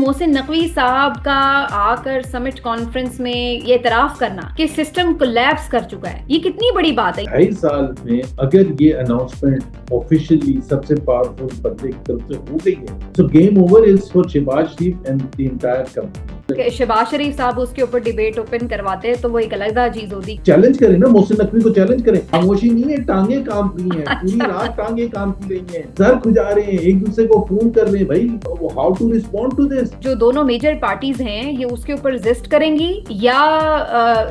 मोहसिन नकवी साहब का आकर समिट कॉन्फ्रेंस में ये इतराफ करना कि सिस्टम कोलैप्स कर चुका है, ये कितनी बड़ी बात है। 2.5 साल में अगर ये अनाउंसमेंट ऑफिशियली सबसे पावरफुल बंदे की तरफ से हो गई है, तो game over is for Shahbaz Sharif and the entire company. Shahbaz Sharif साहब उसके ऊपर डिबेट ओपन करवाते हैं तो वो एक अलग चीज होती। चैलेंज करें ना, मोहसिन नकवी को चैलेंज करें। खामोशी नहीं है, टांगे काम की हैं, पूरी रात टांगे काम की रही हैं, सर खुजा रहे हैं, एक दूसरे को फोन कर रहे हैं, भाई how to respond to this. जो दोनों मेजर पार्टीज हैं ये उसके ऊपर रेजिस्ट करेंगी या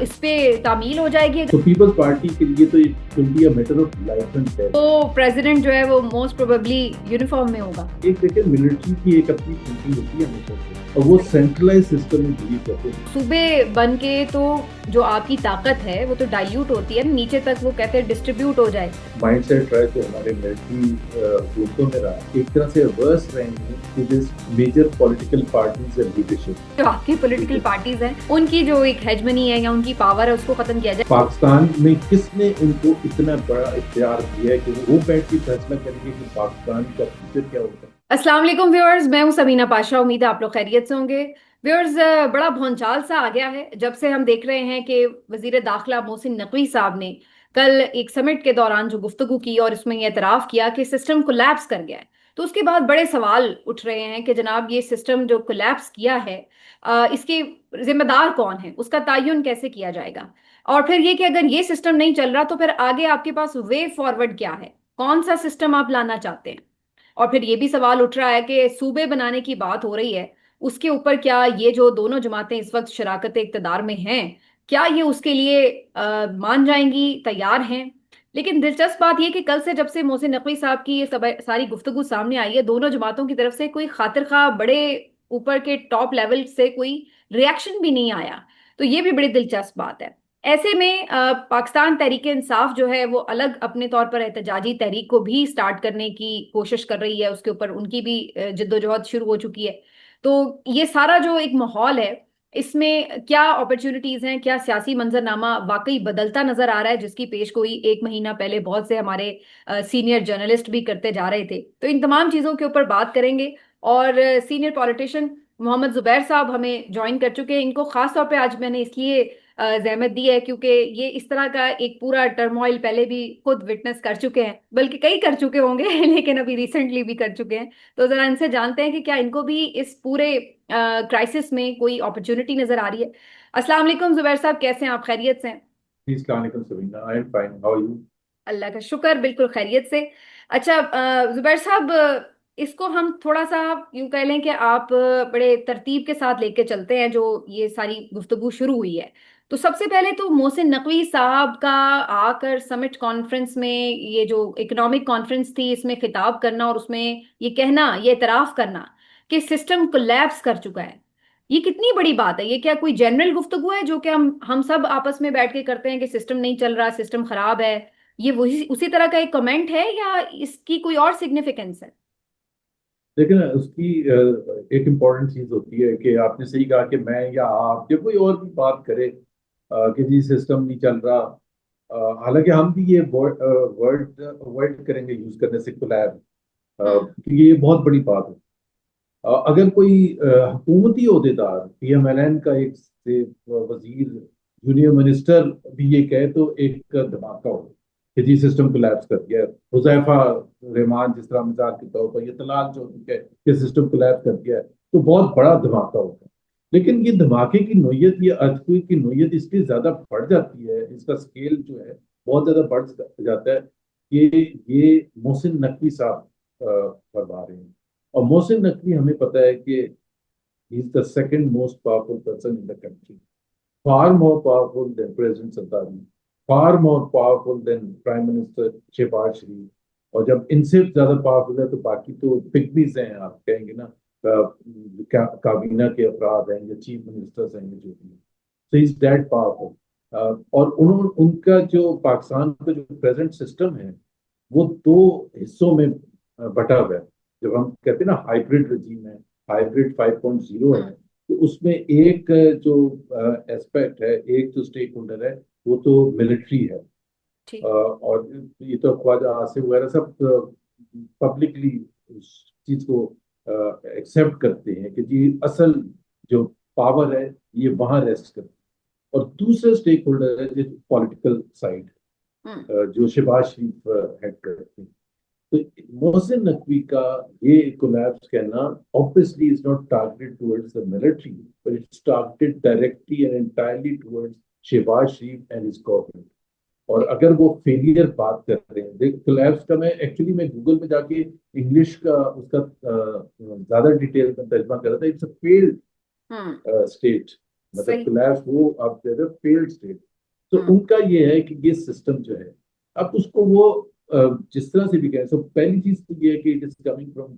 इस पे तामील हो जाएगी। तो पीपल्स पार्टी के लिए तो it will be a matter of life and death. तो प्रेसिडेंट जो है वो मोस्ट प्रोबेबली यूनिफॉर्म में होगा। एक देखिए, मिलिट्री की एक अपनी थिंकिंग होती है हमेशा से, और वो सेंट्रलाइज सिस्टम में बिलीव करते हैं। सूबे बन के तो जो आपकी ताकत है वो तो डाइल्यूट होती है, नीचे तक वो कहते हैं डिस्ट्रीब्यूट हो जाए। माइंडसेट रहा है तो हमारे मिलिट्री हुकूमतों में रहा, एक तरह से रिवर्स रहेंगे to this major political parties and leadership. जो आपकी पॉलिटिकल पार्टीज हैं उनकी जो एक हेजमनी है या उनकी पावर है उसको खत्म किया जाए। पाकिस्तान में किसने उनको इतना बड़ा इख्तियार दिया है कि वो बैठ के फैसला करेंगे कि पाकिस्तान का फ्यूचर क्या होगा। अस्सलाम वालेकुम व्यूअर्स, मैं हूं सबीना पाशा। उम्मीद है आप लोग खैरियत से होंगे। व्यूअर्स, बड़ा भौंचाल सा आ गया है जब से हम देख रहे हैं कि वजीर दाखिला मोहसिन नकवी साहब ने कल एक समिट के दौरान जो गुफ्तगू की और उसमें ये एतराफ़ किया कि सिस्टम कोलैप्स कर गया है। तो उसके बाद बड़े सवाल उठ रहे हैं कि जनाब ये सिस्टम जो कोलैप्स किया है इसके जिम्मेदार कौन है, उसका तयन कैसे किया जाएगा, और फिर ये कि अगर ये सिस्टम नहीं चल रहा तो फिर आगे आपके पास वे फॉरवर्ड क्या है, कौन सा सिस्टम आप लाना चाहते हैं। और फिर ये भी सवाल उठ रहा है कि सूबे बनाने की बात हो रही है, उसके ऊपर क्या ये जो दोनों जमातें इस वक्त शराकत इक़्तिदार में हैं, क्या ये उसके लिए मान जाएंगी, तैयार हैं। लेकिन दिलचस्प बात यह कि कल से जब से मोहसिन नकवी साहब की ये सारी गुफ्तगू सामने आई है, दोनों जमातों की तरफ से कोई खातिर खा बड़े ऊपर के टॉप लेवल से कोई रिएक्शन भी नहीं आया। तो ये भी बड़ी दिलचस्प बात है। ऐसे में पाकिस्तान तहरीक इंसाफ जो है वो अलग अपने तौर पर एहतजाजी तहरीक को भी स्टार्ट करने की कोशिश कर रही है, उसके ऊपर उनकी भी जद्दोजहद शुरू हो चुकी है। तो ये सारा जो एक माहौल है इसमें क्या अपॉर्चुनिटीज हैं, क्या सियासी मंजरनामा वाकई बदलता नजर आ रहा है, जिसकी पेशगोई एक महीना पहले बहुत से हमारे सीनियर जर्नलिस्ट भी करते जा रहे थे। तो इन तमाम चीजों के ऊपर बात करेंगे। और सीनियर पॉलिटिशियन मोहम्मद जुबैर साहब हमें ज्वाइन कर चुके हैं। इनको खास तौर पे आज मैंने इसलिए जहमत दी है क्योंकि ये इस तरह का एक पूरा टर्मोइल पहले भी खुद विटनेस कर चुके हैं, बल्कि कई कर चुके होंगे लेकिन अभी रिसेंटली भी कर चुके हैं। तो जरा इनसे जानते हैं कि क्या इनको भी इस पूरे क्राइसिस में कोई अपॉर्चुनिटी नजर आ रही है। अस्सलाम वालेकुम जुबैर साहब, कैसे हैं आप, खैरियत से हैं? अस्सलाम वालेकुम Sabina, I am fine, how are you? Allah का शुक्र, बिल्कुल खैरियत से। अच्छा जुबैर साहब, इसको हम थोड़ा सा यूं कह लें कि आप बड़े तरतीब के साथ लेके चलते हैं जो ये सारी गुफ्तगू शुरू हुई है। तो सबसे पहले तो मोहसिन नकवी साहब का आकर समिट कॉन्फ्रेंस में ये जो इकोनॉमिक कॉन्फ्रेंस थी इसमें खिताब करना और उसमें ये कहना, ये इतराफ करना कि सिस्टम कोलैप्स कर चुका है, ये कितनी बड़ी बात है। ये क्या कोई जनरल गुफ्तगू है जो कि हम सब आपस में बैठ के करते हैं कि सिस्टम नहीं चल रहा, सिस्टम खराब है, ये वही उसी तरह का एक कमेंट है या इसकी कोई और सिग्निफिकेंस है? लेकिन उसकी एक इम्पॉर्टेंट चीज होती है कि आपने सही कहा कि मैं या आप या कोई और भी बात करे कि जी सिस्टम नहीं चल रहा। हालांकि हम भी ये वर्ड अवॉइड करेंगे यूज करने से, कोलैब, हम्म। क्योंकि ये बहुत बड़ी बात है। अगर कोई हुकूमती अहदेदार, पीएमएलएन का एक से वजीर, जूनियर मिनिस्टर भी ये कहे तो एक धमाका हो कि जी सिस्टम कोलैप्स कर गया। हुजैफा रहमान जिस तरह मिसाल के तौर पर ये तलाक जो है कि सिस्टम कोलैप्स कर गया है, तो बहुत बड़ा धमाका होता है। लेकिन ये धमाके की नोयत, ये अर्थक्वेक की नोयत इसलिए ज्यादा बढ़ जाती है, इसका स्केल जो है बहुत ज्यादा बढ़ जाता है कि ये मोहसिन नकवी साहब फरमा रहे हैं। और मोहसिन नकवी, हमें पता है कि he is the second most powerful person in the country, far more powerful than President Santani, far more powerful than Prime Minister Shehbaz Sharif। और जब इनसे ज्यादा पावरफुल है तो बाकी तो पिग्मीज हैं, आप कहेंगे ना, काबीना के अफराद हैं या चीफ मिनिस्टर्स हैं, जो भी, तो इज दैट पावरफुल। और उन्होंने उनका जो पाकिस्तान का जो प्रेजेंट सिस्टम है वो दो हिस्सों में बटा हुआ है। जब हम कहते हैं ना हाइब्रिड रजीम है, हाइब्रिड 5.0 है, हम्म। तो उसमें एक जो एस्पेक्ट है, एक जो स्टेक होल्डर है, वो तो मिलिट्री है। ठीक। और ये तो ख्वाजा आसिफ वगैरह सब पब्लिकली उस चीज को एक्सेप्ट करते हैं कि जी असल जो पावर है ये वहां रेस्ट करती है। और दूसरा स्टेक होल्डर है जो पॉलिटिकल साइड, हम्म। जो शहबाज शरीफ हेड करते हैं। तो मोहसिन नकवी का ये कोलैप्स कहना obviously is not targeted towards the military, but it's targeted directly and entirely towards Shahbaz Sharif and his government. और अगर वो फेलियर बात कर रहे हैं, देख कोलैप्स का मैं गूगल में जाके इंग्लिश का उसका ज्यादा डिटेल में तर्जमा कर रहा था। It's a failed hmm. State, मतलब सही। कोलैप्स वो आप कह रहे हो फेल्ड स्टेट। तो हम्म। उनका ये है कि ये सिस्टम जो है, अब उसको वो जिस तरह से भी कहें, तो पहली चीज तो ये है कि it is coming from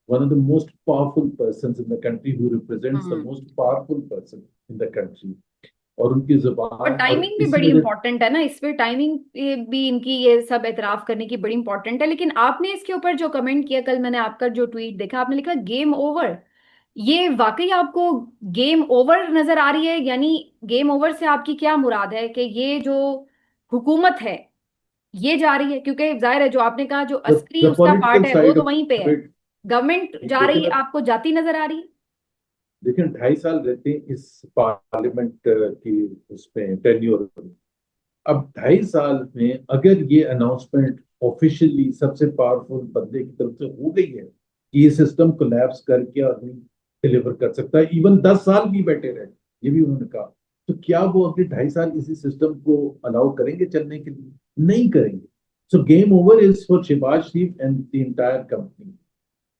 one of the most powerful person in the country, who represents the hmm. Most powerful person in the country. और उनकी और जुबान, और टाइमिंग भी इसी बड़ी वजह। इंपॉर्टेंट है ना, इस पे टाइमिंग भी इनकी ये सब एतराफ करने की बड़ी इंपॉर्टेंट है। लेकिन आपने इसके ऊपर जो कमेंट किया, कल मैंने आपका जो ट्वीट देखा, आपने लिखा गेम ओवर। ये वाकई आपको गेम ओवर नजर आ रही है? यानी गेम ओवर से आपकी क्या मुराद है? कि ये जो हुकूमत है ये जा रही है? क्योंकि जाहिर है जो आपने कहा जो असली द उसका पार्ट पॉलिटिकल है वो साइड तो वहीं पे ऑफ है। इट, गवर्नमेंट जा रही लेकिन है, अब आपको जाती नजर आ रही है? देखिए 2.5 साल रहते हैं इस पार्लियामेंट की उसमें टेन्योर। अब 2.5 साल में अगर ये अनाउंसमेंट ऑफिशियली सबसे पावरफुल बंदे की तरफ से हो गई है कि ये सिस्टम कोलैप्स करके आदमी डिलीवर कर सकता है, इवन 10 साल भी बैठे रहे, ये भी उन्होंने कहा, तो क्या वो अगले 2.5 साल इसी सिस्टम को अलाउ करेंगे चलने के लिए? नहीं करेंगे। So game over is for Shahbaz Sharif and the entire company.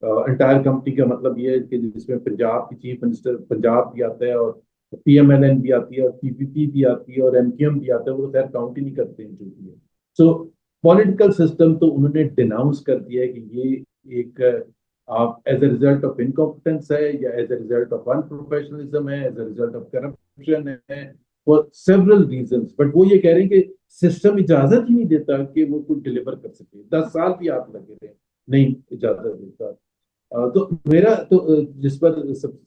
Entire company का मतलब ये है कि जिसमें पंजाब की चीफ मिनिस्टर पंजाब भी आता है, और पीएमएलएन भी आती है, और पीपीपी भी आती है, और एमक्यूएम भी आता है, वो खैर काउंट ही नहीं करते हैं जो भी है। सो पॉलिटिकल सिस्टम तो उन्होंने डिनाउंस कर दिया है कि ये एक आप as a result of incompetence है, या as a result of unprofessionalism है, as a result of corruption है, फॉर सेवरल रीजंस। बट वो ये कह रहे हैं कि सिस्टम इजाजत ही नहीं देता कि वो कुछ डिलीवर कर सके। 10 साल भी आप लगे रहे, नहीं इजाजत देता। तो मेरा तो जिस पर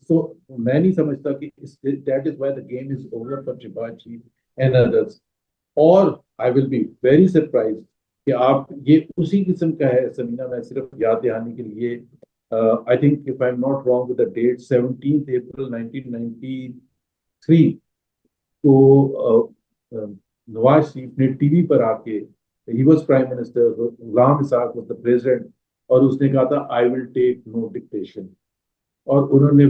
तो मैं नहीं समझता कि that is why the game is over for Shivaji and others. और I will be very surprise कि आप ये उसी किस्म का है समीना। मैं सिर्फ याद दहानी के लिए, I think if I am not wrong with the date, 17 April 1993 को नवाज शरीफ ने टीवी पर आके, he was prime minister, Ghulam Ishaq was the president, और उसने कहा था I will take no dictation. और उन्होंने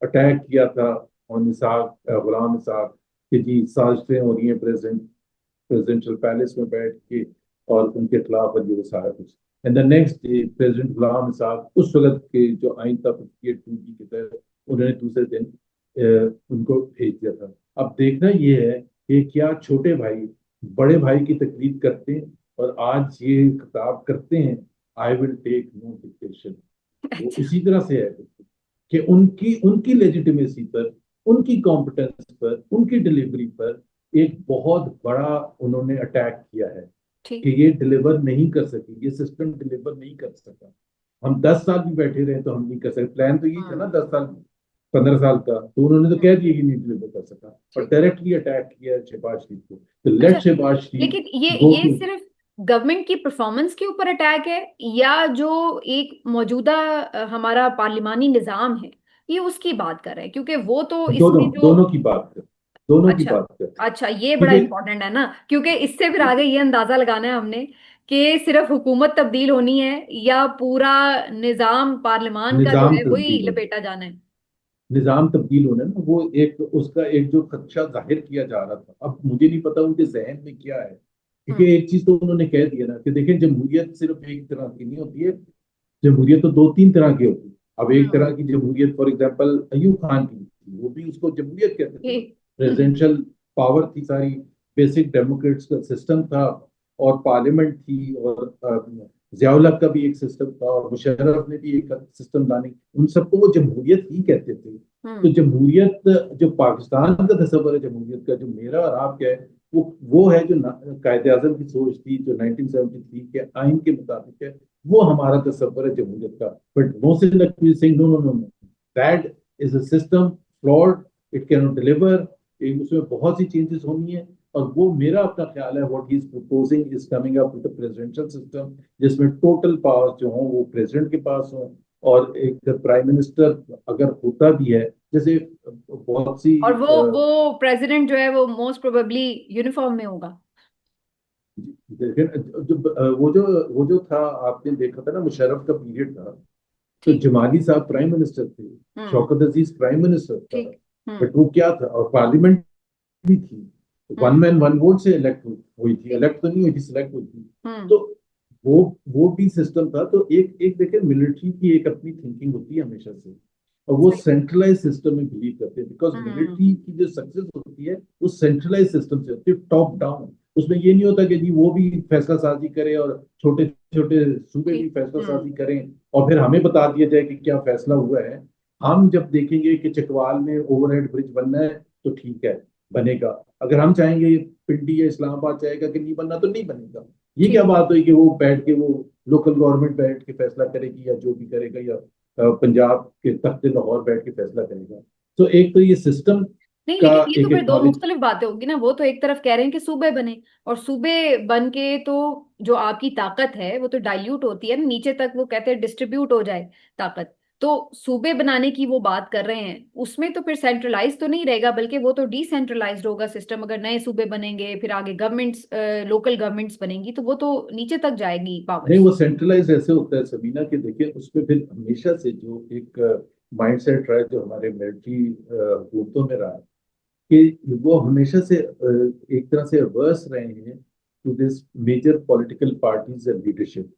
अटैक किया था ऑन इसाक, गुलाम इसाक, कि जी साजिशें हो रही हैं प्रेसिडेंशियल पैलेस में बैठ के, और उनके खिलाफ और ये सारा कुछ। And the next day president Ghulam Ishaq उस वक्त के जो आइन था 58(2) के तहत, उन्होंने दूसरे दिन उनको भेज दिया था। अब देखना ये है कि क्या छोटे भाई बड़े भाई की तकलीफ करते हैं, और आज ये खिताब करते हैं I will take no dictation. वो अच्छा। इसी तरह से है कि उनकी उनकी लेजिटिमेसी पर, उनकी कॉम्पिटेंस पर, उनकी डिलीवरी पर एक बहुत बड़ा उन्होंने अटैक किया है ठीक। कि ये डिलीवर नहीं कर सकी, ये सिस्टम डिलीवर नहीं कर सका। हम 10 साल भी बैठे रहे तो हम नहीं कर सकते। प्लान तो यही था ना हम्म। 10 साल 15 साल का, तो उन्होंने तो हम्म। कह दिया कि नहीं डिलीवर कर सका, और ठीक। डायरेक्टली अटैक किया शहबाज शरीफ को। तो लेट अच्छा। शहबाज शरीफ लेकिन ये गो ये टू। सिर्फ गवर्नमेंट की परफॉर्मेंस के ऊपर अटैक है, या जो एक मौजूदा हमारा पार्लिमानी निजाम है ये उसकी बात कर रहे हैं? क्योंकि वो तो दोनों इसमें जो। दोनों की बात कर, दोनों की अच्छा। बात कर, अच्छा, ये बड़ा क्योंकि इंपॉर्टेंट है ना, क्योंकि इससे फिर आगे ये अंदाजा लगाना है हमने कि सिर्फ हुकूमत तब्दील होनी है या पूरा निजाम पार्लियामान का जो निजाम है वही तब्दील होना, लपेटा जाना है। निजाम तब्दील होना ना, वो एक उसका एक जो खदशा जाहिर किया जा रहा था। अब मुझे नहीं पता उनके जहन में क्या है, हम्म। क्योंकि एक चीज तो उन्होंने कह दिया ना कि देखें जमहूरियत सिर्फ एक तरह की नहीं होती है, जमहूरियत तो 2-3 तरह की होती है। अब एक हम्म। तरह की जमहूरियत फॉर एग्जाम्पल अयूब खान की थी, वो भी उसको जमहूरियत कहते थे ना, ठीक। प्रेसिडेंशियल पावर थी सारी, बेसिक डेमोक्रेट्स का सिस्टम था, और पार्लियामेंट थी, और जियाउल हक का भी एक सिस्टम था, और मुशर्रफ ने भी एक सिस्टम लाने, उन सबको वो जमहूरियत ही कहते थे। तो हम्म। जमहूरियत, जो पाकिस्तान का तस्वर है जमहूरियत का, जो मेरा और आपका है, वो है जो कायदे आजम की सोच थी, जो 1973 के आइन के मुताबिक है, वो हमारा तस्वर है जमहूरियत का। But Mohsin Naqvi Singh, no no no no, that is a system flawed, it can not deliver, उसमें बहुत सी चेंजेस होनी है। और वो मेरा अपना ख्याल है what he is proposing is coming up with presidential system, जिसमें टोटल पावर्स जो हों वो प्रेसिडेंट के पास हों, और एक प्राइम मिनिस्टर अगर होता भी है, जैसे बहुत सी और वो प्रेसिडेंट जो है वो मोस्ट प्रोबेबली यूनिफॉर्म में होगा। लेकिन वो जो था, आपने देखा था ना, मुशर्रफ का पीरियड था, तो ठीक। जमाली साहब प्राइम मिनिस्टर थे, हम्म। शौकत अजीज प्राइम मिनिस्टर था। ठीक। बट वो क्या था, और पार्लियामेंट भी थी, वन हम्म। मैन वन वोट से इलेक्ट हुई थी, ठीक। इलेक्ट तो नहीं हुई थी, सिलेक्ट हुई थी। हम्म। तो वो वो भी सिस्टम था। तो एक एक देखिए, मिलिट्री की एक अपनी थिंकिंग होती है हमेशा से, और वो सही। सेंट्रलाइज सिस्टम में बिलीव करते हैं, बिकॉज हम्म। मिलिट्री की जो सक्सेस होती है वो सेंट्रलाइज सिस्टम से होती है, टॉप डाउन। उसमें ये नहीं होता कि जी वो भी फैसला साजी करे और छोटे छोटे सूबे भी ठीक। फैसला साजी करें और फिर हमें बता दिया जाए कि क्या फैसला हुआ है। हम जब देखेंगे कि चकवाल में ओवरहेड ब्रिज बनना है, तो ठीक है, बनेगा। अगर हम चाहेंगे पिंडी या इस्लामाबाद चाहेगा कि नहीं बनना, तो नहीं बनेगा। ये क्या ठीक। बात हुई कि वो बैठ के, वो लोकल गवर्नमेंट बैठ के फैसला करेगी, या जो भी करेगा, या पंजाब के तख्त लाहौर बैठ के फैसला करेगा। तो एक तो ये सिस्टम नहीं, का लेकिन ये तो एक फिर दो एक्नॉलेज। मुख्तलिफ बातें होगी ना। वो तो एक तरफ कह रहे हैं कि सूबे बने, और सूबे बन के तो जो आपकी ताकत है वो तो डाइल्यूट होती है ना नीचे तक, वो कहते हैं डिस्ट्रीब्यूट हो जाए ताकत। तो सूबे बनाने की वो बात कर रहे हैं, उसमें तो फिर सेंट्रलाइज तो नहीं रहेगा, बल्कि वो तो डिसेंट्रलाइज्ड होगा सिस्टम। अगर नए सूबे बनेंगे, फिर आगे गवर्नमेंट्स, लोकल गवर्नमेंट्स बनेंगी, तो वो तो नीचे तक जाएगी नहीं, पावर्स। वो सेंट्रलाइज ऐसे होता है सबीना, कि देखिए उसमें फिर हमेशा से जो एक माइंडसेट रहा है, जो हमारे मिलिट्री हुकूमतों में रहा है, कि वो हमेशा से एक तरह से अवर्स रहे हैं to this major political parties and leadership.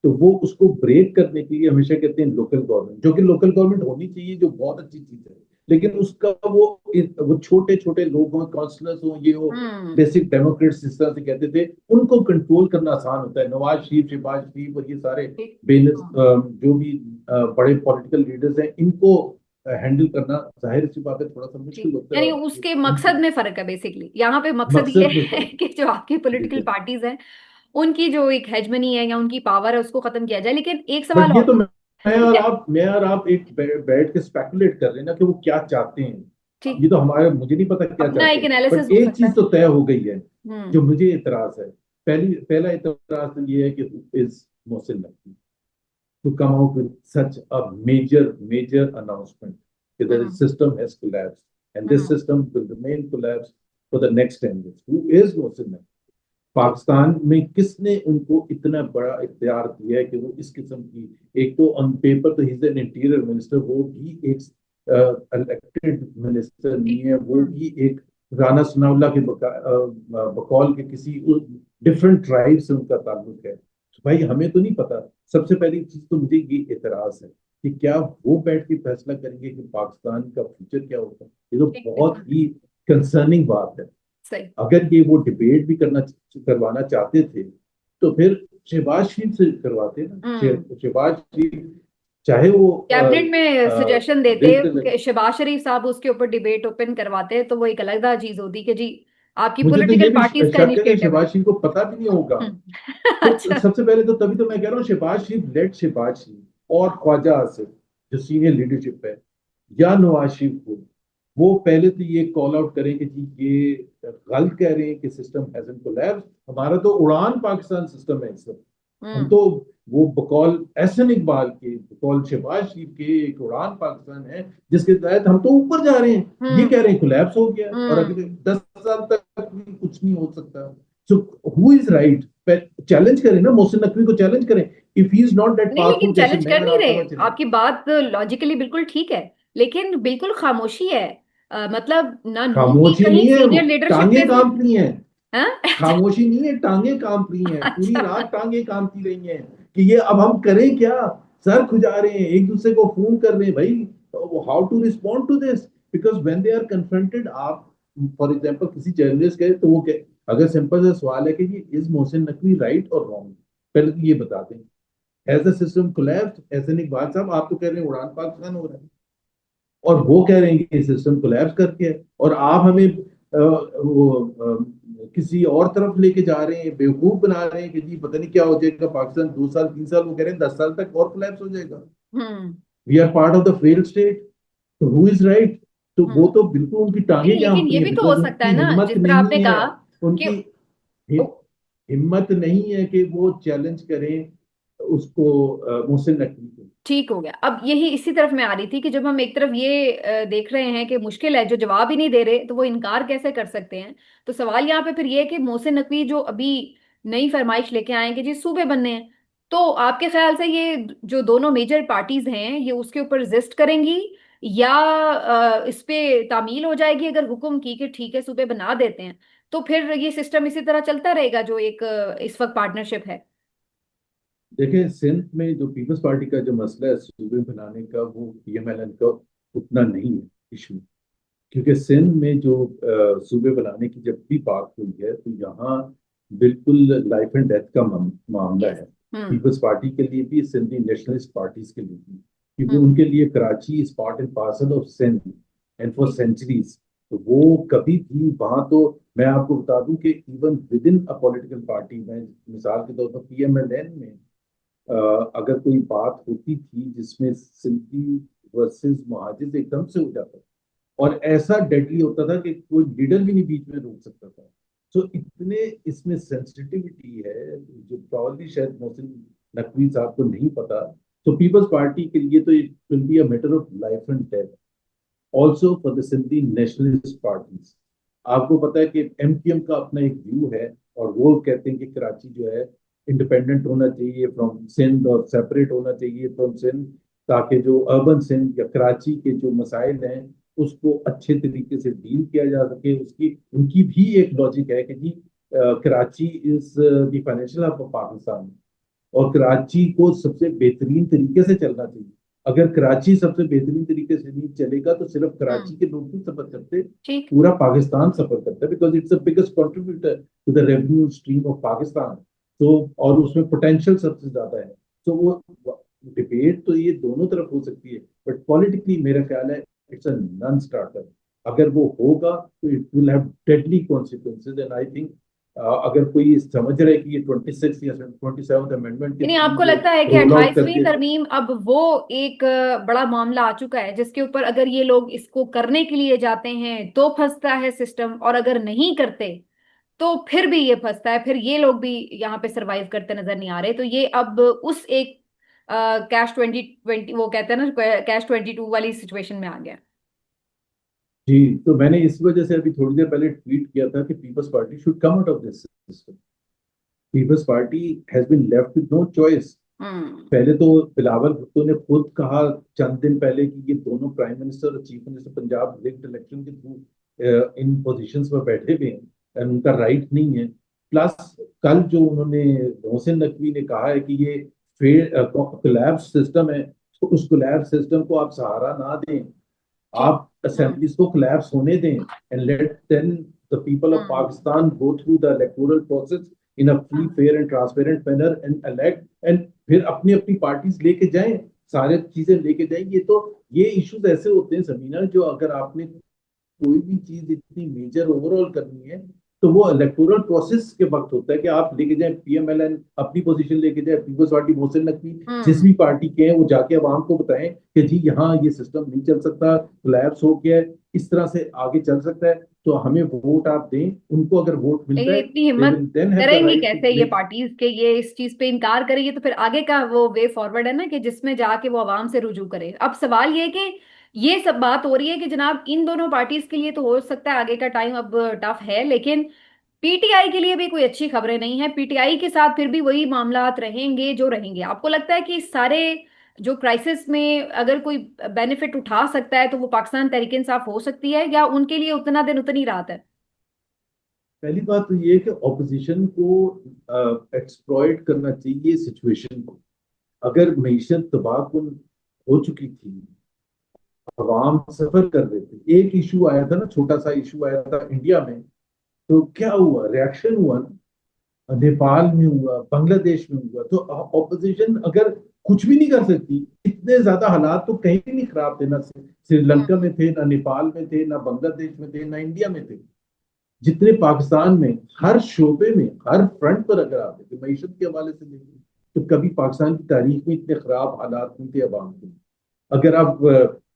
तो वो उसको ब्रेक करने के लिए हमेशा कहते हैं लोकल गवर्नमेंट, जो कि लोकल गवर्नमेंट होनी चाहिए, जो बहुत अच्छी चीज है। लेकिन उसका वो छोटे छोटे लोग हों, काउंसलर्स हों, ये हो, हम्म। बेसिक डेमोक्रेट्स जिस तरह से कहते थे, उनको कंट्रोल करना आसान होता है। नवाज शरीफ, शहबाज शरीफ और ये सारे ठीक। हाँ। जो भी बड़े पॉलिटिकल लीडर्स हैं, इनको हैंडल करना जाहिर सी बात है थोड़ा सा मुश्किल ठीक, होता है। यानी और उसके उनकी मकसद में फर्क है बेसिकली। यहाँ पे मकसद ये मकसद में है फर्क कि जो आपकी है। पॉलिटिकल लेकिन पार्टीज हैं उनकी जो एक हेजमनी है या उनकी पावर है उसको खत्म किया जाए। लेकिन एक सवाल बट ये और तो था। ठीक है। मैं और आप एक बैठ के स्पेकुलेट कर रहे हैं ना, कि वो क्या चाहते हैं। अब ठीक। ये तो हमारे, मुझे नहीं पता क्या अपना चाहते एक हैं, एनालिसिस बट हो एक सकता चीज है। तो तय हो गई है। हम्म। जो मुझे इतराज है, पहला इतराज तो ये है कि is Mohsin Naqvi to come out with such a major announcement that the hmm. system has collapsed, and this hmm. system will remain collapsed for the next 10 years. Who is Mohsin Naqvi? ठीक। पाकिस्तान में किसने उनको इतना बड़ा इख्तियार दिया है कि वो इस किस्म की, एक तो ऑन पेपर तो he is an interior minister, वो भी एक इलेक्टेड मिनिस्टर नहीं ठीक। है, वो भी एक राना सनाउल्लाह के बकौल के किसी डिफरेंट ट्राइब से उनका ताल्लुक है। तो भाई हमें तो नहीं पता। सबसे पहली चीज तो मुझे ये एतराज है कि क्या वो बैठ के फैसला करेंगे कि पाकिस्तान का फ्यूचर क्या होगा। ये तो ठीक, बहुत बिल्कुल। ही कंसर्निंग बात है। सही। अगर ये वो डिबेट भी करवाना चाहते थे, तो फिर शहबाज शरीफ से करवाते ना। हम्म। शहबाज शरीफ, चाहे वो कैबिनेट में सजेशन देते विद, कि शहबाज शरीफ साहब उसके ऊपर डिबेट ओपन करवाते, तो वो एक अलग चीज होती कि जी आपकी मुझे तो ये पॉलिटिकल भी पार्टीज का शक है कि इनिशिएटिव है। शहबाज शरीफ को पता भी नहीं होगा। तो अच्छा। सबसे पहले तो तभी तो मैं कह रहा हूँ, शहबाज शरीफ, लेट शहबाज शरीफ और ख्वाजा आसिफ, जो सीनियर लीडरशिप है, या नवाज शरीफ को, वो पहले तो ये कॉल आउट करें कि जी ये गलत कह रहे हैं कि सिस्टम हैजंट कोलैप्स। हमारा तो उड़ान पाकिस्तान सिस्टम है इस वक्त। हम हम्म। तो वो बकौल एहसन इकबाल के, बकौल शहबाज शरीफ के, एक उड़ान पाकिस्तान है जिसके तहत हम तो ऊपर जा रहे हैं। ये हम्म। कह रहे हैं कोलैप्स हो गया, और हम्म। अगले 10 साल तक भी कुछ नहीं हो सकता। So who is right? Challenge करें ना, मोहसिन नकवी को चैलेंज करें। If he is not that नहीं, लेकिन पावरफुल, जैसे चैलेंज मैं कर और नहीं आप रहे। समझ रहे हैं। आपकी बात लॉजिकली बिल्कुल ठीक है, लेकिन बिल्कुल खामोशी है। मतलब ना नून की खामोशी कहीं नहीं है, सीनियर लीडरशिप टांगे में से। कांप रही हैं। हाँ। अच्छा। खामोशी नहीं है, टांगे कांप रही हैं, पूरी अच्छा। रात टांगे कांपती रही हैं कि ये अब हम करें क्या। सर खुजा रहे हैं, एक दूसरे को फोन कर रहे हैं, भाई how to respond to this, because when they are confronted, आप फॉर एग्जांपल किसी जर्नलिस्ट के, तो वो अगर सिंपल सा सवाल है कि ये इज मोहसिन नकवी राइट और रॉन्ग, पहले तो ये बता दें। As a system collapse, Ahsan Iqbal sahab आप तो कह रहे हैं उड़ान पाकिस्तान हो रहा है, और वो कह रहे हैं कि सिस्टम कोलैप्स करके है, और आप हमें किसी और तरफ लेके जा रहे हैं, बेवकूफ बना रहे हैं कि जी पता नहीं क्या हो जाएगा पाकिस्तान 2 साल 3 साल, वो कह रहे हैं 10 साल तक और कोलैप्स हो जाएगा। Hmm. We are part of the failed state. तो हु इज राइट? तो वो हम्म। तो बिल्कुल उनकी नहीं, टांगे लेकिन कांप ये रही है, भी तो हो बिकॉज सकता है उनकी ना, हिम्मत जिस तरह आपने नहीं है। कहा कि उनकी हिम्मत नहीं है कि वो चैलेंज करें उसको, मोहसिन नकवी को। ठीक हो गया। अब यही इसी तरफ मैं आ रही थी कि जब हम एक तरफ ये देख रहे हैं कि मुश्किल है, जो जवाब ही नहीं दे रहे तो वो इनकार कैसे कर सकते हैं। तो सवाल यहाँ पे फिर ये है कि मोहसिन नकवी जो अभी नई फरमाइश लेके आए हैं कि जी सूबे बनने हैं, तो आपके ख्याल से ये जो दोनों मेजर पार्टीज हैं ये उसके ऊपर रेजिस्ट करेंगी, या इस पे तामील हो जाएगी अगर हुक्म की कि ठीक है सूबे बना देते हैं, तो फिर ये सिस्टम इसी तरह चलता रहेगा जो एक इस वक्त पार्टनरशिप है। देखिए, सिंध में जो पीपल्स पार्टी का जो मसला है सूबे बनाने का, वो पीएमएलएन का उतना नहीं है इशू। क्योंकि सिंध में जो सूबे बनाने की जब भी बात हुई है तो यहाँ बिल्कुल लाइफ एंड डेथ का मामला यस। है। हम्म। पीपल्स पार्टी के लिए भी, सिंधी नेशनलिस्ट पार्टीज के लिए भी, क्योंकि हम्म। उनके लिए Karachi is part and parcel of Sindh and for centuries. तो वो कभी भी वहां तो, मैं आपको बता दूं कि even with in a political party में, मिसाल के तौर पर पीएमएलएन में अगर कोई बात होती थी जिसमें सिंधी वर्सेस महाजिर एकदम से हो जाता था, और ऐसा डेडली होता था कि कोई लीडर भी नहीं बीच में रोक सकता था। तो इतने इसमें सेंसिटिविटी है जो प्रॉब्ली शायद मोहसिन नकवी साहब को नहीं पता। तो पीपल्स पार्टी के लिए तो it will be a matter of life and death, also for the Sindhi nationalist parties. आपको पता है कि एमपीएम का अपना एक व्यू है, और वो कहते हैं कि कराची जो है इंडिपेंडेंट होना चाहिए फ्रॉम सिंध और सेपरेट होना चाहिए फ्रॉम सिंध, ताकि जो अर्बन सिंध या कराची के जो मसाइल हैं उसको अच्छे तरीके से डील किया जा सके। उसकी उनकी भी एक लॉजिक है कि जी Karachi is the financial hub of Pakistan, और कराची को सबसे बेहतरीन तरीके से चलना चाहिए। अगर कराची सबसे बेहतरीन तरीके से नहीं चलेगा तो सिर्फ कराची हम्म। के लोग नहीं सफर करते, ठीक। पूरा पाकिस्तान सफर करता है, because it's the biggest contributor to the revenue stream of Pakistan. तो और उसमें पोटेंशियल सबसे ज्यादा है। तो वो डिबेट तो ये दोनों तरफ हो सकती है, बट पॉलिटिकली मेरा ख्याल है इट्स अ नॉन स्टार्टर। अगर वो होगा तो it will have deadly consequences, and I think अगर कोई समझ रहा है कि ये 26 या 27th अमेंडमेंट के यानी थ्रू आपको वो लगता है कि रोल आउट 28वीं करके। तरमीम अब वो एक बड़ा मामला आ चुका है जिसके ऊपर अगर ये लोग इसको करने के लिए जाते हैं तो फंसता है सिस्टम, और अगर नहीं करते तो फिर भी ये फंसता है, फिर ये लोग भी यहाँ पे सरवाइव करते नजर नहीं आ रहे। तो ये अब उस एक कैश 2020, वो कहते हैं ना, कैश 22 वाली सिचुएशन में आ गया। जी, तो मैंने इस वजह से अभी थोड़ी देर पहले ट्वीट किया था कि Peoples Party should come out of this system. Peoples Party has been left with no choice. Hmm. पहले तो बिलावल भुट्टो ने खुद कहा चंद दिन पहले कि ये दोनों प्राइम मिनिस्टर और chief minister Punjab rigged election के थ्रू इन पोजीशंस पर बैठे हुए हैं, और उनका राइट नहीं है। प्लस कल जो उन्होंने, मोहसिन नकवी ने कहा है कि ये कोलैप्स सिस्टम है, तो उस कोलैप्स सिस्टम को आप सहारा ना दें, ठीक। आप हम्म। असेंबलीज को कोलैप्स होने दें, and let then the people of hmm. Pakistan go through the electoral process in a free हाँ। Fair and transparent manner and elect, and फिर अपनी अपनी पार्टीज लेके जाएं, सारे चीजें लेके जाएं। ये इश्यूज ऐसे होते हैं समीना, जो अगर आपने कोई भी चीज इतनी मेजर ओवरऑल करनी है तो वो इलेक्टोरल प्रोसेस के वक्त होता है कि आप लेके जाए पीएमएलएन अपनी पोजीशन लेके जाए, पीपल्स पार्टी मोहसिन नकवी जिस हम्म। भी पार्टी के हैं वो जाके अवाम को बताएं कि जी यहाँ ये सिस्टम नहीं चल सकता, कोलैप्स हो गया है, इस तरह से आगे चल सकता है, तो हमें वोट आप दें। उनको अगर वोट मिलता ये है इतनी दे हिम्मत विल देन हैव द करेंगी राइट टू कैसे ये मेक। पार्टीज के, ये इस चीज पे इनकार करेगी तो फिर आगे का वो वे फॉरवर्ड है ना कि जिसमें जाके वो आवाम से रुजू करे। अब सवाल ये है कि ये सब बात हो रही है कि जनाब इन दोनों पार्टीज के लिए तो हो सकता है आगे का टाइम अब टफ है, लेकिन पीटीआई के लिए भी कोई अच्छी खबरें नहीं है। पीटीआई के साथ फिर भी वही मामलात रहेंगे जो रहेंगे। आपको लगता है कि इस सारे जो क्राइसिस में अगर कोई बेनिफिट उठा सकता है तो वो पाकिस्तान तहरीक इंसाफ हो सकती है, या उनके लिए उतना दिन उतनी रात है? पहली बात तो ये है कि ऑपोजिशन को एक्सप्लॉइट करना चाहिए सिचुएशन को। अगर मीशत तबाहकुन हो चुकी थी, अवाम सफर कर रहे थे, एक इशू आया था ना, छोटा सा इशू आया था इंडिया में, तो क्या हुआ, रिएक्शन हुआ ना, नेपाल में हुआ, बांग्लादेश में हुआ। तो ऑपोजिशन अगर कुछ भी नहीं कर सकती, इतने ज्यादा हालात तो कहीं भी नहीं खराब थे ना, श्रीलंका में थे ना, नेपाल में थे ना, बांग्लादेश में थे ना, इंडिया में थे, जितने पाकिस्तान में हर शोबे में हर फ्रंट पर अगर आप देखें मीशत के हवाले से देखें, तो कभी पाकिस्तान की तारीख में इतने खराब हालात नहीं थे अवाम के। अगर आप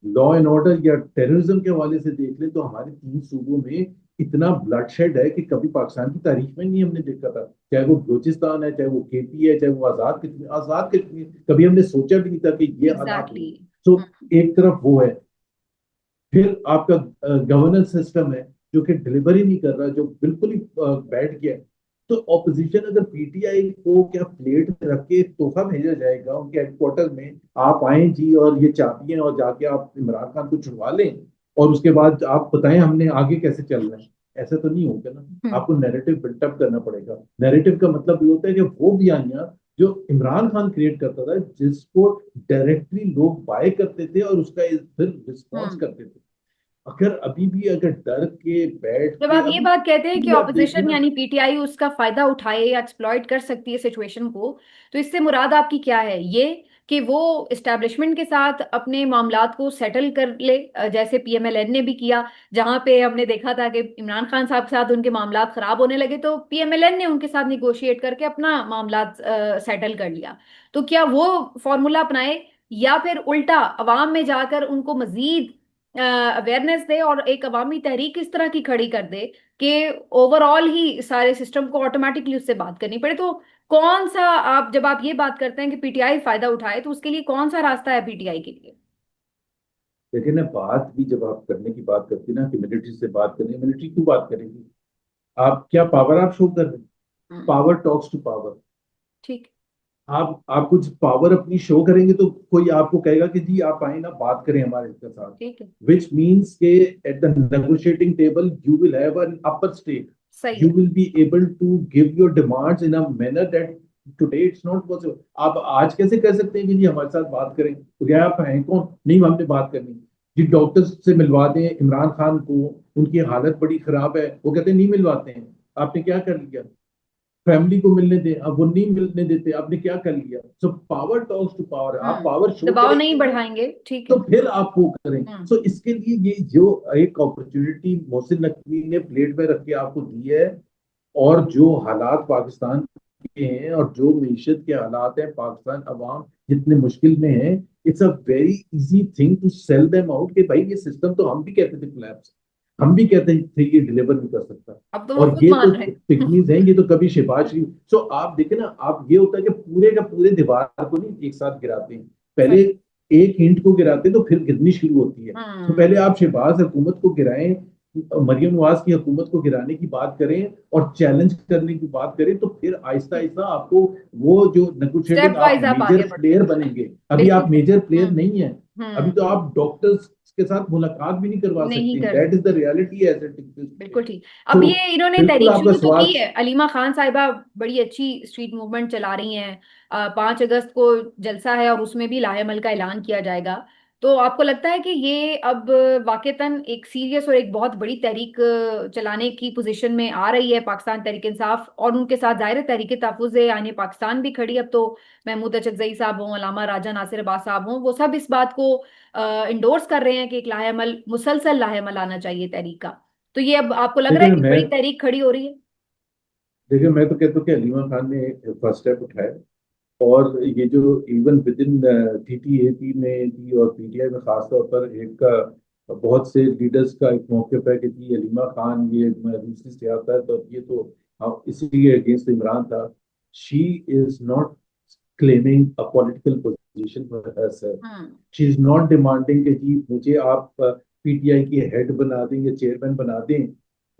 लॉ एंड ऑर्डर या टेररिज्म के हवाले से देख ले तो हमारे 3 सूबों में इतना ब्लडशेड है कि कभी पाकिस्तान की तारीख में नहीं हमने देखा था। चाहे वो बलूचिस्तान है, चाहे वो केपी है, चाहे वो आजाद कश्मीर, कभी हमने सोचा भी नहीं था कि ये हालात एग्जैक्टली। होंगे। तो एक तरफ वो है, फिर आपका गवर्नेंस सिस्टम है जो कि डिलीवर ही नहीं कर रहा, जो बिल्कुल ही बैठ गया है। तो ऑपोजिशन अगर पीटीआई को क्या प्लेट में रख के तोहफा भेजा जाएगा उनके हेडक्वार्टर में, आप आए जी और ये चाबियां और जाके आप इमरान खान को छुड़वा लें और उसके बाद आप बताएं हमने आगे कैसे चलना है, ऐसा तो नहीं होगा ना। हम्म। आपको नैरेटिव बिल्टअप करना पड़ेगा। नैरेटिव का मतलब ये होता है कि वो बयानियां जो इमरान खान क्रिएट करता था, जिसको डायरेक्टली लोग बाय करते थे और उसका फिर रिस्पॉन्स हम्म। करते थे। अगर अभी भी अगर डर के बैठ जब के आप ये अभी बात कहते हैं कि भी आप देखिए ऑपोजिशन ना। यानी पीटीआई उसका फायदा उठाए या एक्सप्लॉइट कर सकती है सिचुएशन को, तो इससे मुराद आपकी क्या है? ये कि वो इस्टेब्लिशमेंट के साथ अपने मामलात को सेटल कर ले, जैसे पीएमएलएन ने भी किया। जहां पे हमने देखा था कि इमरान खान साहब के साथ उनके मामलात खराब होने लगे तो पीएमएलएन ने उनके साथ निगोशिएट करके अपना मामलात सेटल कर लिया। तो क्या वो फॉर्मूला अपनाए, या फिर उल्टा अवाम में जाकर उनको मजीद अवेयरनेस दे और एक अवामी तहरीक इस तरह की खड़ी कर दे कि ओवरऑल ही सारे सिस्टम को ऑटोमेटिकली उससे बात करनी पड़े? तो कौन सा, आप जब आप ये बात करते हैं कि पीटीआई फायदा उठाए, तो उसके लिए कौन सा रास्ता है पीटीआई के लिए? देखिए ना, बात भी जब आप करने की बात करती है ना कि मिलिट्री से बात करनी, मिलिट्री क्यों बात करेगी? आप क्या पावर आप शो कर रहे हैं? Hmm. Power talks to power. ठीक। आप कुछ पावर अपनी शो करेंगे तो कोई आपको कहेगा कि जी आप आए ना बात करें हमारे के साथ। ठीक है। विच मीन्स के at the negotiating table you will have an upper stake. सही यू है। Will be able to give your demands in a manner that today it's not possible. आप आज कैसे कह सकते हैं कि जी हमारे साथ बात करें? तो क्या आप हैं कौन? नहीं, हमने बात करनी। जी डॉक्टर्स से मिलवा दें इमरान खान को, उनकी हालत बड़ी खराब है, वो कहते हैं नहीं मिलवाते हैं। आपने क्या कर लिया? फैमिली को मिलने दें, अब वो नहीं मिलने देते, आपने क्या कर लिया? So power talks to power, आप पावर शो दबाव नहीं करेंगे ना बढ़ाएंगे, ठीक है। तो फिर आप वो करें। हम्म। सो इसके लिए ये जो एक अपॉर्चुनिटी मोहसिन नकवी ने प्लेट में रख के आपको दी है, और जो हालात पाकिस्तान के हैं और जो मीशत के हालात हैं, पाकिस्तान अवाम जितने मुश्किल में है, it's a very easy thing to sell them out कि भाई ये सिस्टम तो हम भी कहते थे कोलैप्स, हम भी कहते थे ये डिलीवर नहीं कर सकता। अब तो वो और खुद ये तो मान रहे हैं। पिकनीज हैं, ये तो कभी शिफाज शरीफ। सो आप देखें ना, आप ये होता है कि पूरे का पूरे दीवार को नहीं एक साथ गिराते हैं, पहले सही। एक ईंट को गिराते हैं तो फिर गिरनी शुरू होती है। तो हम्म। पहले आप शहबाज हुकूमत को गिराएं, मरियम नवाज की हुकूमत को गिराने की बात करें और चैलेंज करने की बात करें, तो फिर आहिस्ता आहिस्ता आपको वो जो नेगोशिएटिंग स्टेप आप वाइज आप आगे मेजर बढ़ते प्लेयर हैं। बनेंगे। अभी बिल्कुल आप सही। मेजर प्लेयर हम्म। नहीं है। अभी तो हम्म। आप डॉक्टर्स के साथ मुलाकात भी नहीं करवा नहीं सकते हैं। कर दैट इज द सकते। Reality as it is. बिल्कुल ठीक। अब तो ये इन्होंने बिल्कुल तहरीक आपका शुरू तो की सवाल। है, अलीमा खान साहिबा बड़ी अच्छी स्ट्रीट मूवमेंट चला रही हैं। 5 अगस्त को जलसा है और उसमें भी लाहेमल का ऐलान किया जाएगा। तो आपको लगता है कि ये अब वाकईतन एक सीरियस और एक बहुत बड़ी तहरीक चलाने की पोजीशन में आ रही है पाकिस्तान तहरीक इंसाफ, और उनके साथ ज़ाहिर तहरीक तहफ़्फ़ुज़ यानी पाकिस्तान भी खड़ी? अब तो महमूद अचकजई साहब हों, अलामा राजा नासिर अब्बास साहब हों, वो सब इस बात को इंडोर्स कर रहे हैं कि एक लाहेमल, मुसलसल लाहेमल आना चाहिए तहरीक का। तो ये अब आपको लग रहा देखिए है ना, कि मैं बड़ी तहरीक खड़ी हो रही है? देखिए मैं तो कहता हूँ कि अलीमा खान ने फर्स्ट स्टेप उठाया। और ये जो इवन विद इन टीटीएपी में भी और पीटीआई में खासतौर पर एक बहुत से लीडर्स का एक मौक़िफ़ है कि जी अलीमा खान ये दूसरी सियासत और ये तो इसी के अगेंस्ट इमरान था। She is not claiming a political position for herself. Hmm. She is not demanding कि जी मुझे आप पीटीआई की हेड बना दें या चेयरमैन बना दें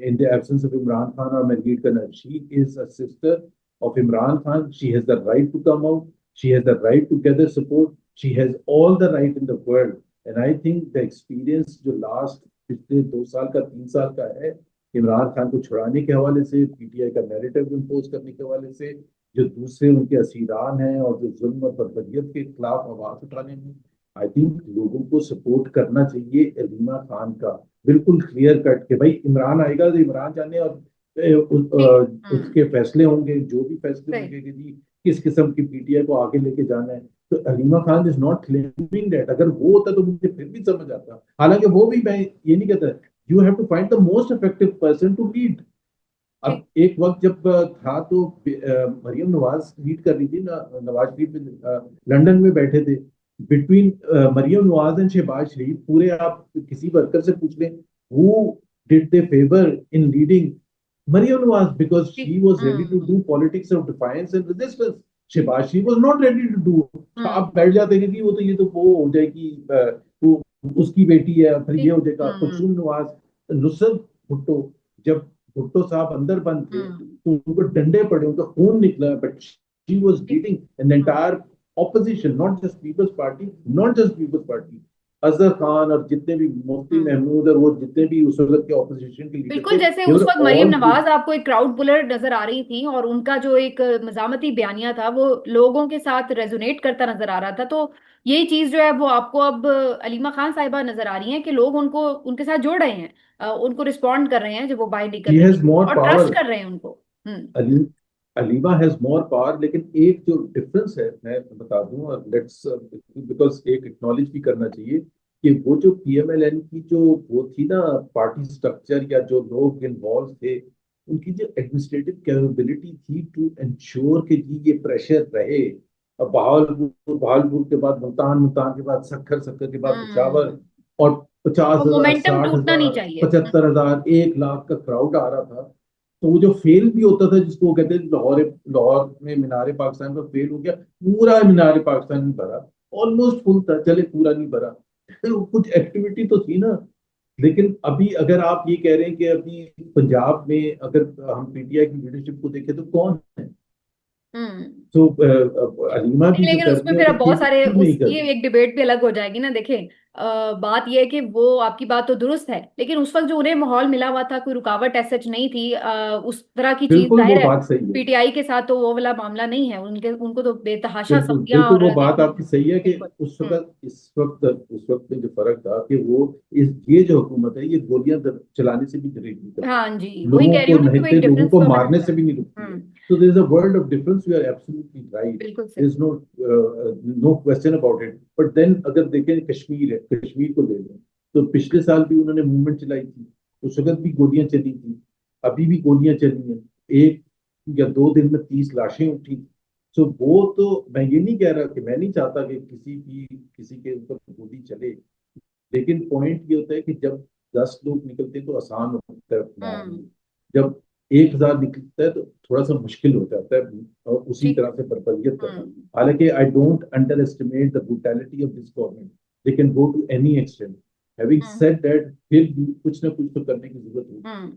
in the absence of Imran Khan or Manjeet Khanna. She is a sister of Imran Khan. She has the right to come out. She has the right to gather support. She has all the right in the world. And I think the experience जो last पिछले 2 साल का 3 साल का है, इमरान खान को छुड़ाने के हवाले से, पीटीआई का नैरेटिव इम्पोज करने के हवाले से, जो दूसरे उनके असीरान हैं और जो जुल्म और बदबदियत के खिलाफ आवाज उठाने में, आई थिंक लोगों को सपोर्ट करना चाहिए अलीमा खान का। बिल्कुल क्लियर कट के भाई इमरान आएगा तो इमरान जाने, और ठीक। उसके फैसले होंगे, जो भी फैसले सही। होंगे कि जी किस किस्म की पीटीआई को आगे लेके जाना है। तो Aleema Khan is not claiming that. अगर वो होता तो मुझे फिर भी समझ आता, हालांकि वो भी, मैं ये नहीं कहता, you have to find the most effective person to lead. अब ठीक। एक वक्त जब था तो मरियम नवाज लीड कर रही थी ना, नवाज शरीफ लंदन में बैठे थे, बिटवीन मरियम नवाज एंड शहबाज शरीफ, पूरे आप किसी वर्कर से पूछ लें, who did they favour in leading Maryam Nawaz, because she was ready to hmm. Do politics of defiance and resistance. Shahbaz Sharif was not ready to do. Hmm. आप बैठ जाते हैं कि वो तो ये तो वो हो जाएगी, वो उसकी बेटी है, फिर ये हो जाएगा। हम्म। कुलसुम नवाज, नुसरत भुट्टो, जब भुट्टो साहब अंदर बंद थे हम्म। तो उनको डंडे पड़े, उनका खून निकला, but she was leading an hmm. Entire opposition, not just People's Party, not just People's Party, Azhar Khan और जितने भी मुफ्ती हम्म। महमूद और वो जितने भी उस वक्त के ऑपोजिशन के लीडर बिल्कुल, थे, जैसे दे उस वर वक्त मरियम ऑल। नवाज आपको एक क्राउड पुलर नजर आ रही थी, और उनका जो एक मजामती बयानिया था वो लोगों के साथ रेजोनेट करता नजर आ रहा था। तो यही चीज जो है वो आपको अब अलीमा खान साहिबा नजर आ रही हैं कि लोग उनको उनके साथ जुड़ रहे हैं, उनको रिस्पॉन्ड कर रहे हैं जब वो बाहर निकल शी रही हैज है, मोर और ट्रस्ट पावर, कर रहे हैं उनको। Hmm. Ali Aleema has more power. लेकिन एक जो डिफरेंस है मैं बता दूं, और लेट्स, बिकॉज एक एक्नॉलेज भी करना चाहिए कि वो जो पीएमएलएन की जो वो थी ना पार्टी स्ट्रक्चर, या जो लोग इन्वॉल्व थे, उनकी जो एडमिनिस्ट्रेटिव कैपेबिलिटी थी टू इंश्योर कि जी ये प्रेशर रहे। अब बहावलपुर, बहावलपुर के बाद मुल्तान, मुल्तान के बाद सक्खर, सक्खर के बाद हम्म। पेशावर, और पचास वो हजार मोमेंटम साठ टूटना नहीं हजार चाहिए। 75,000, 1 लाख का क्राउड आ रहा था। तो वो जो फेल भी होता था, जिसको वो कहते हैं लाहौर, लाहौर में मीनार पाकिस्तान का फेल हो गया, पूरा मीनार पाकिस्तान नहीं भरा, ऑलमोस्ट फुल था, चले पूरा नहीं भरा, तो कुछ एक्टिविटी तो थी ना। लेकिन अभी अगर आप ये कह रहे हैं कि अभी पंजाब में अगर हम पीटीआई की लीडरशिप को देखें तो कौन है, हम्म। तो अलीमा भी नहीं, जो लेकिन कर उसमें रही है, फिर तो अब बहुत सारे केपी नहीं उस कर ये रही। एक डिबेट भी अलग हो जाएगी ना। देखें, बात ये है कि वो आपकी बात तो दुरुस्त है, लेकिन उस वक्त जो उन्हें माहौल मिला हुआ था, कोई रुकावट ऐसा सच नहीं थी, उस तरह की चीज, बिल्कुल वो जाहिर है बात सही है। पीटीआई के साथ तो वो वाला मामला नहीं है, उनके उनको तो बेतहाशा बिल्कुल सब्जियां बिल्कुल और वो बात आपकी सही है कि बिल्कुल। उस वक्त, उस वक्त में जो फर्क था कि वो, इस ये जो हुकूमत है ये गोलियां चलाने से भी डरेगी नहीं करती, हाँ जी, वही लोगों कह रही को हूँ ना कि नहीं वो थे, एक लोगों डिफरेंस को तो हमें मारने नजर से आता भी नहीं रुकती है। है। तो there is a world of difference, we are absolutely right, बिल्कुल देयर सही। Is no question about it. But then अगर देखें कश्मीर है, कश्मीर को ले लें, तो पिछले साल भी उन्होंने मूवमेंट चलाई थी, उस वक्त भी गोलियां चली थी, अभी भी गोलियां चली हैं, 1 या 2 दिन में 30 लाशें उठी। तो वो तो मैं ये नहीं कह रहा कि मैं नहीं चाहता कि किसी के ऊपर गोली चले, लेकिन पॉइंट ये होता है कि जब 10 लोग निकलते हैं तो आसान होता है मारना, हम्म। जब 1,000 निकलता है तो थोड़ा सा मुश्किल हो जाता है, और उसी ठीक है। तरह से बर्बरियत करना। हम्म। हालांकि I don't underestimate the brutality of this government, they can go to any extent. Having hmm. Said that, फिर भी कुछ ना कुछ तो करने की जरूरत होगी। हम्म।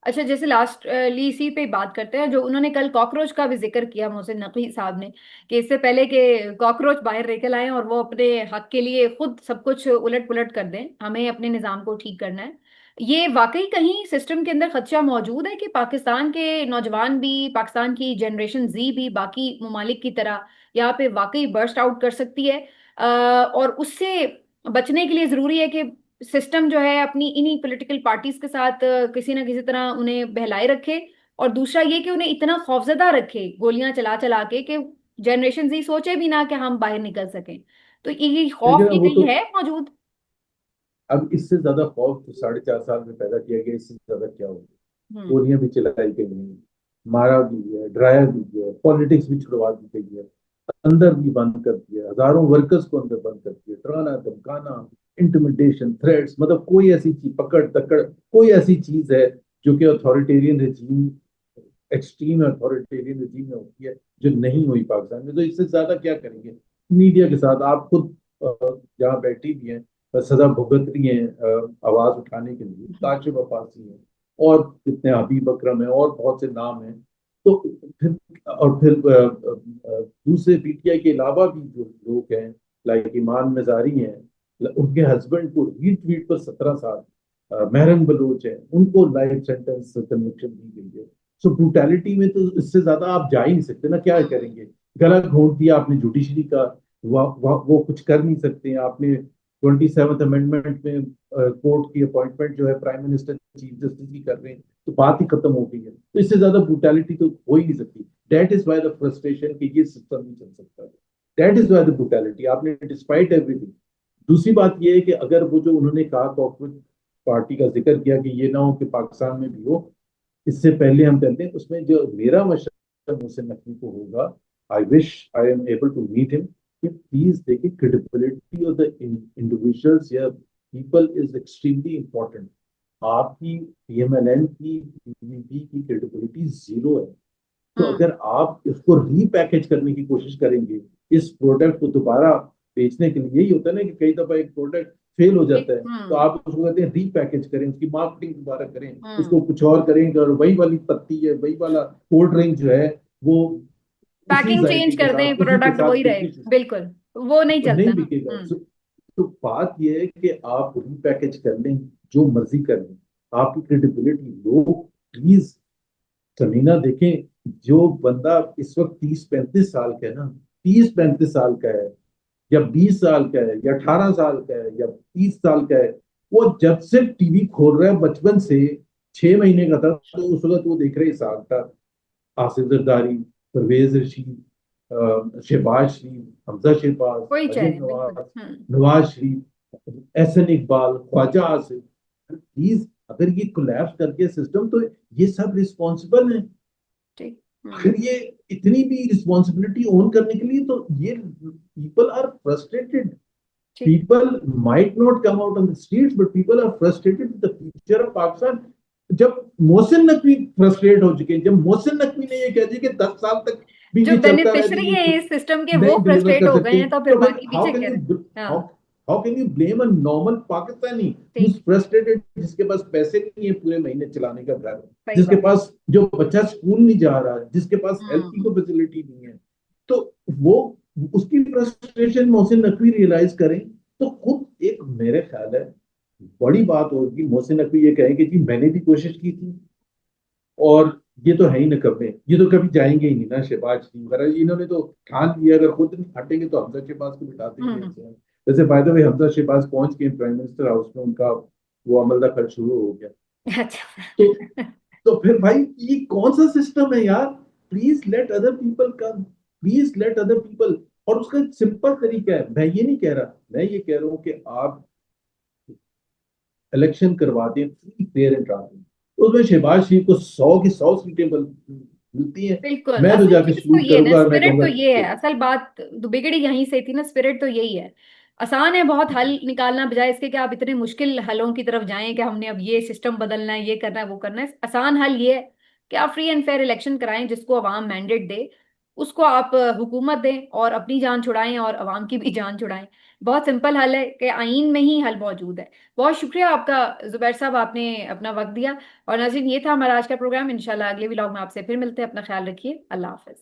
अच्छा, जैसे लास्टली इसी पे बात करते हैं, जो उन्होंने कल कॉकरोच का भी जिक्र किया मोहसिन नकवी साहब ने, कि इससे पहले कि कॉकरोच बाहर निकल आए और वो अपने हक के लिए खुद सब कुछ उलट पुलट कर दें, हमें अपने निजाम को ठीक करना है। ये वाकई कहीं सिस्टम के अंदर खदशा मौजूद है कि पाकिस्तान के नौजवान भी, पाकिस्तान की जनरेशन जी भी बाकी ममालिक की तरह यहाँ पे वाकई बर्स्ट आउट कर सकती है, और उससे बचने के लिए जरूरी है कि सिस्टम जो है अपनी इन्हीं पॉलिटिकल पार्टीज के साथ किसी ना किसी तरह उन्हें बहलाए रखे, और दूसरा ये कि उन्हें इतना खौफजदा रखे गोलियां चला चला के कि जनरेशन ये सोचे भी ना कि हम बाहर निकल सकें। तो ये लेकिन खौफ ये वो कहीं तो, है मौजूद। अब इससे ज्यादा खौफ तो 4.5 साल में पैदा किया गया, इससे ज्यादा क्या होगा। हम्म। गोलियां भी चलाई गई हैं, मारा भी है, डराया भी है, पॉलिटिक्स भी छुड़वा दी गई है, अंदर भी बंद कर दिया, हजारों वर्कर्स को अंदर बंद कर दिया, डराना धमकाना, इंटिमिडेशन, थ्रेट्स, मतलब कोई ऐसी चीज, पकड़ तकड़, कोई ऐसी चीज है जो कि अथॉरिटेरियन रजीम, एक्सट्रीम अथॉरिटेरियन रजीम में होती है, जो नहीं हुई पाकिस्तान में। तो इससे ज्यादा क्या करेंगे मीडिया के साथ। आप खुद जहाँ बैठी भी हैं, सजा भुगत रही हैं आवाज उठाने के लिए, काशिफ अब्बासी हैं, और कितने हबीब अकरम है, और बहुत से नाम हैं। तो फिर, और फिर दूसरे पीटीआई के अलावा भी जो लोग हैं, लाइक ईमान मजारी हैं, उनके हस्बैंड को रीट्वीट पर 17 साल, महरन बलोच है, उनको लाइफ सेंटेंस कन्विक्शन दी गई है। सो ब्रूटैलिटी में तो इससे ज्यादा आप जा ही नहीं सकते ना, क्या हम्म। करेंगे। गला घोंट दिया आपने जुडिशरी का, वो कुछ कर नहीं सकते हैं आपने। 27th अमेंडमेंट में कोर्ट की अपॉइंटमेंट जो है प्राइम मिनिस्टर चीफ जस्टिस की कर रहे हैं, तो बात ही खत्म हो गई है। तो इससे ज्यादा ब्रूटैलिटी तो हो ही नहीं सकती। That is why the frustration कि ये सिस्टम नहीं चल सकता। That is why the brutality, आपने डिस्पाइट एवरीथिंग। दूसरी बात यह है कि अगर वो जो उन्होंने कहा कॉकरोच पार्टी का जिक्र किया कि ये ना हो कि पाकिस्तान में भी हो, इससे पहले हम कहते हैं उसमें जो मेरा मशवरा मोहसिन नकवी को होगा, I wish I am able to meet him, कि प्लीज देखिए, क्रेडिबिलिटी ऑफ द इंडिविजुअल्स या पीपल इज एक्सट्रीमली इंपॉर्टेंट। आपकी पीएमएलएन की, पीवीपी की क्रेडिबिलिटी जीरो है। तो हम्म। अगर आप इसको रीपैकेज करने की कोशिश करेंगे, इस प्रोडक्ट को दोबारा बेचने के लिए, यही होता है ना कि कई दफा एक प्रोडक्ट फेल हो जाता है, तो हम्म। आप उसको कहते हैं रीपैकेज करें, उसकी मार्केटिंग दोबारा करें, हम्म। उसको कुछ और करेंगे, और वही वाली पत्ती है, वही वाला कोल्ड ड्रिंक जो है, वो उसी पैकिंग चेंज जायके के कर दें, साथ, उसी के प्रोडक्ट साथ वही रहे। बिकनी बिल्कुल, वो नहीं तो चलता नहीं ना। बिकेगा। हम्म। तो बात यह है कि आप रीपैकेज कर लें, जो मर्जी कर लें, आपकी क्रेडिबिलिटी, लोग प्लीज समीना देखें, जो बंदा इस वक्त 30-35 साल का है ना, 30-35 साल का है, या 20 साल का है, या 18 साल का है, या 30 साल का है, वो जब से टीवी खोल रहा है, बचपन से 6 महीने का था तो उस वक्त वो देख रहे साल था, आसिफ जरदारी, परवेज रशीद, शहबाज शरीफ, हमजा शहबाज, कोई मरियम चाहे, बिल्कुल। नवाज, हम्म। नवाज शरीफ, एहसन इकबाल, ख्वाजा आसिफ। प्लीज, अगर ये कोलैप्स करके सिस्टम, तो ये सब रिस्पॉन्सिबल हैं। ठीक। हम्म। फिर ये इतनी भी रिस्पॉन्सिबिलिटी ओन करने के लिए, तो ये पीपल आर फ्रस्ट्रेटेड। ठीक। people might not come out on the streets, but people are frustrated with the future of Pakistan। जब मोहसिन नकवी फ्रस्ट्रेट हो चुके हैं, जब मोहसिन नकवी ने ये कह दिया कि 10 साल तक भी जो ये चलता रहे तो बेनिफिशियरी ये है इस सिस्टम के वो नहीं डिलीवर फ्रस्ट्रेट कर हो गए सकते, हैं, तो फिर तो फिर बाकी हाउ पीछे कैन क्या रहे। यू, हाँ। How how can you blame a normal Pakistani ठीक। फ्रस्ट्रेटेड, जिसके पास पैसे नहीं है पूरे महीने चलाने का घर, सही जिसके बात। पास, जो बच्चा स्कूल नहीं जा रहा, जिसके पास हेल्थ की हम्म। कोई फैसिलिटी नहीं है, तो वो, उसकी फ्रस्ट्रेशन मोहसिन नकवी रियलाइज करें, तो खुद एक, मेरे ख्याल है बड़ी बात होगी मोहसिन नकवी ये कहें कि जी मैंने भी कोशिश की थी, और ये तो है ही ना कभी, ये तो कभी जाएंगे ही नहीं ना, शहबाज शरीफ वगैरह, इन्होंने तो ठान लिया अगर खुद नहीं हटेंगे तो हमजा शहबाज को बिठा देंगे हम्म। इनसे। वैसे by the way, Hamza Shahbaz पहुंच गए प्राइम मिनिस्टर हाउस में, उनका वो अमल दखल शुरू हो गया। तो अच्छा। तो फिर भाई, ये कौन सा सिस्टम है यार? Please let other people come, please let other people. और उसका एक सिंपल तरीका है, मैं ये नहीं कह रहा, मैं ये कह रहा हूँ कि आप इलेक्शन करवा दें फ्री फेयर एंड ट्रांसपेरेंट, उसमें शहबाज शरीफ को 100 की 100 सीटें मिलती हैं। बिल्कुल, मैं तो असल जाके चीज तो सलूट ये है ना, करूंगा और मैं स्पिरिट तो कहूंगा ये है, ठीक असल बात तो बिगड़ी यहीं से थी ना, स्पिरिट तो यही है। आसान है बहुत हल निकालना, बजाय इसके कि आप इतने मुश्किल हलों की तरफ जाएं कि हमने अब ये सिस्टम बदलना है, ये करना है, वो करना है। आसान हल ये है कि आप फ्री एंड फेयर इलेक्शन कराएं, जिसको अवाम मैंडेट दे उसको आप हुकूमत दें, और अपनी जान छुड़ाएं और अवाम की भी जान छुड़ाएं। बहुत सिंपल हल है कि आइन में ही हल मौजूद है। बहुत शुक्रिया आपका जुबैर साहब, आपने अपना वक्त दिया। और नाज़रीन, ये था हमारा आज का प्रोग्राम। इंशाल्लाह अगले व्लॉग में आपसे फिर मिलते हैं। अपना ख्याल रखिए। अल्लाह हाफिज।